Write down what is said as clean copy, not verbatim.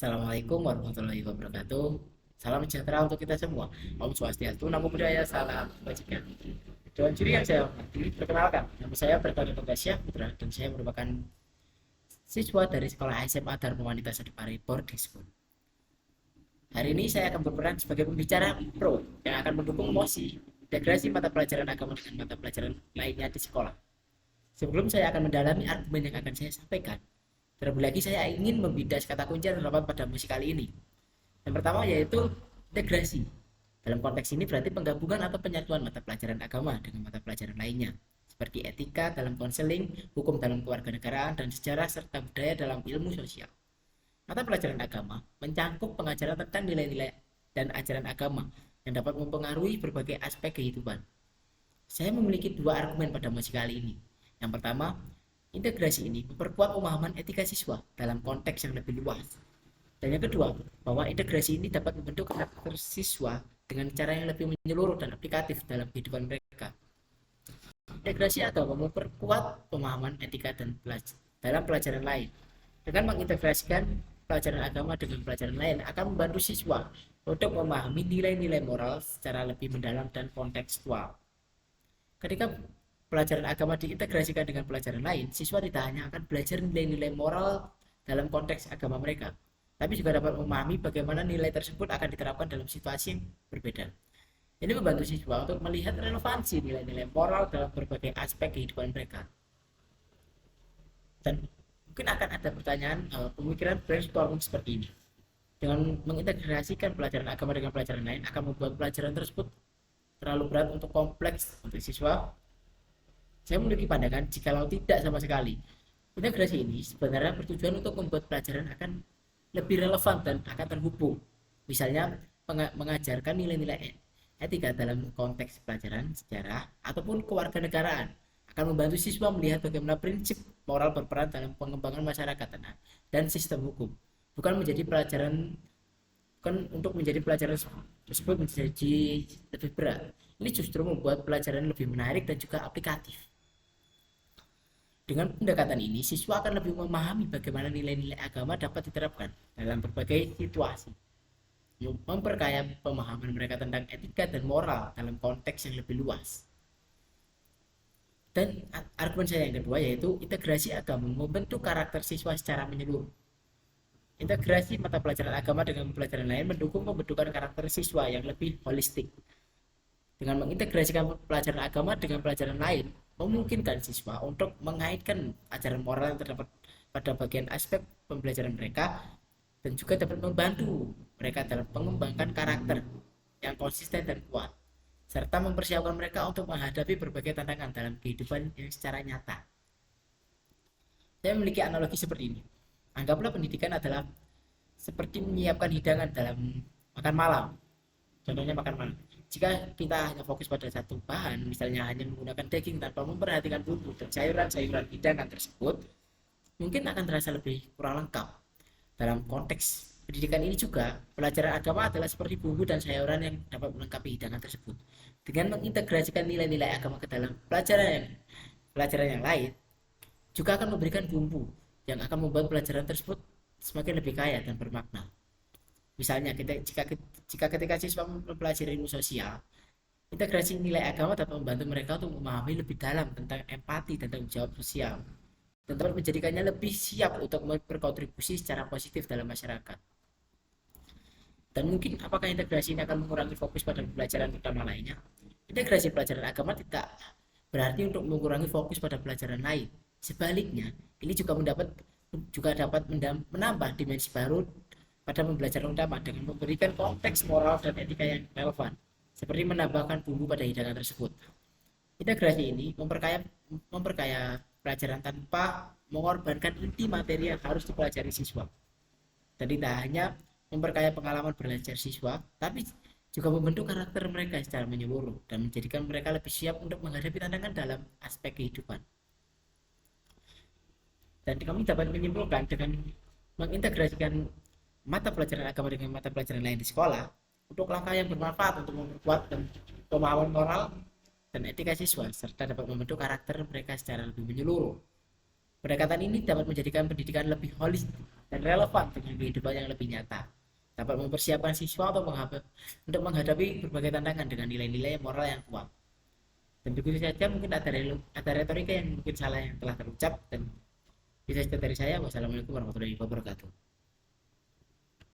Assalamualaikum warahmatullahi wabarakatuh. Salam sejahtera untuk kita semua. Om Swastiastu, Namo Buddhaya, salam kebajikan. Dewan juri yang saya hormati, perkenalkan, nama saya Bertani Bagasya Putra dan saya merupakan siswa dari Sekolah SMA Dharma Wanita Sadipari Boarding School. Hari ini saya akan berperan sebagai pembicara pro yang akan mendukung mosi integrasi mata pelajaran agama dengan mata pelajaran lainnya di sekolah. Sebelum saya akan mendalami argumen yang akan saya sampaikan, terlebih lagi saya ingin membidas kata kunci yang terdapat pada mosi kali ini. Yang pertama yaitu integrasi. Dalam konteks ini berarti penggabungan atau penyatuan mata pelajaran agama dengan mata pelajaran lainnya, seperti etika dalam konseling, hukum dalam kewarganegaraan, dan sejarah serta budaya dalam ilmu sosial. Mata pelajaran agama mencangkup pengajaran tentang nilai-nilai dan ajaran agama yang dapat mempengaruhi berbagai aspek kehidupan. Saya memiliki dua argumen pada mosi kali ini. Yang pertama, integrasi ini memperkuat pemahaman etika siswa dalam konteks yang lebih luas. Dan yang kedua, bahwa integrasi ini dapat membentuk karakter siswa dengan cara yang lebih menyeluruh dan aplikatif dalam kehidupan mereka. Integrasi atau memperkuat pemahaman etika dan dalam pelajaran lain. Dengan mengintegrasikan pelajaran agama dengan pelajaran lain akan membantu siswa untuk memahami nilai-nilai moral secara lebih mendalam dan kontekstual. Ketika pelajaran agama diintegrasikan dengan pelajaran lain, siswa tidak hanya akan belajar nilai-nilai moral dalam konteks agama mereka, tapi juga dapat memahami bagaimana nilai tersebut akan diterapkan dalam situasi yang berbeda. Ini membantu siswa untuk melihat relevansi nilai-nilai moral dalam berbagai aspek kehidupan mereka. Dan mungkin akan ada pertanyaan pemikiran brainstorming seperti ini. Dengan mengintegrasikan pelajaran agama dengan pelajaran lain akan membuat pelajaran tersebut terlalu berat untuk kompleks untuk siswa. Saya memiliki pandangan jikalau tidak sama sekali. Integrasi ini sebenarnya bertujuan untuk membuat pelajaran akan lebih relevan dan akan terhubung. Misalnya mengajarkan nilai-nilai etika dalam konteks pelajaran sejarah ataupun kewarganegaraan akan membantu siswa melihat bagaimana prinsip moral berperan dalam pengembangan masyarakat dan sistem hukum. Bukan untuk menjadi pelajaran tersebut menjadi lebih berat. Ini justru membuat pelajaran lebih menarik dan juga aplikatif. Dengan pendekatan ini, siswa akan lebih memahami bagaimana nilai-nilai agama dapat diterapkan dalam berbagai situasi, memperkaya pemahaman mereka tentang etika dan moral dalam konteks yang lebih luas. Dan argumen saya yang kedua yaitu integrasi agama membentuk karakter siswa secara menyeluruh. Integrasi mata pelajaran agama dengan pelajaran lain mendukung pembentukan karakter siswa yang lebih holistik. Dengan mengintegrasikan pelajaran agama dengan pelajaran lain, memungkinkan siswa untuk mengaitkan ajaran moral yang terdapat pada bagian aspek pembelajaran mereka dan juga dapat membantu mereka dalam mengembangkan karakter yang konsisten dan kuat, serta mempersiapkan mereka untuk menghadapi berbagai tantangan dalam kehidupan yang secara nyata. Saya memiliki analogi seperti ini. Anggaplah pendidikan adalah seperti menyiapkan hidangan dalam makan malam. Contohnya makan malam. Jika kita hanya fokus pada satu bahan, misalnya hanya menggunakan daging tanpa memperhatikan bumbu dan sayuran-sayuran hidangan tersebut, mungkin akan terasa lebih kurang lengkap. Dalam konteks pendidikan ini juga, pelajaran agama adalah seperti bumbu dan sayuran yang dapat melengkapi hidangan tersebut. Dengan mengintegrasikan nilai-nilai agama ke dalam pelajaran yang lain, juga akan memberikan bumbu yang akan membuat pelajaran tersebut semakin lebih kaya dan bermakna. Misalnya, jika ketika siswa mempelajari ilmu sosial, integrasi nilai agama dapat membantu mereka untuk memahami lebih dalam tentang empati dan tanggung jawab sosial, dan dapat menjadikannya lebih siap untuk berkontribusi secara positif dalam masyarakat. Dan mungkin apakah integrasi ini akan mengurangi fokus pada pelajaran utama lainnya? Integrasi pelajaran agama tidak berarti untuk mengurangi fokus pada pelajaran lain. Sebaliknya, ini juga dapat menambah dimensi baru pada pembelajaran utama dengan memberikan konteks moral dan etika yang relevan, seperti menambahkan bumbu pada hidangan tersebut. Integrasi ini memperkaya pelajaran tanpa mengorbankan inti materi yang harus dipelajari siswa. Dan tidak hanya memperkaya pengalaman belajar siswa, tapi juga membentuk karakter mereka secara menyeluruh dan menjadikan mereka lebih siap untuk menghadapi tantangan dalam aspek kehidupan. Dan kami dapat menyimpulkan dengan mengintegrasikan mata pelajaran agama dengan mata pelajaran lain di sekolah untuk langkah yang bermanfaat untuk memperkuat pemahaman moral dan etika siswa serta dapat membentuk karakter mereka secara lebih menyeluruh. Pendekatan ini dapat menjadikan pendidikan lebih holistik dan relevan dengan kehidupan yang lebih nyata, dapat mempersiapkan siswa untuk menghadapi berbagai tantangan dengan nilai-nilai moral yang kuat. Dan begitu saja, mungkin ada retorika yang mungkin salah yang telah terucap, dan bisa dari saya. Wassalamualaikum warahmatullahi wabarakatuh.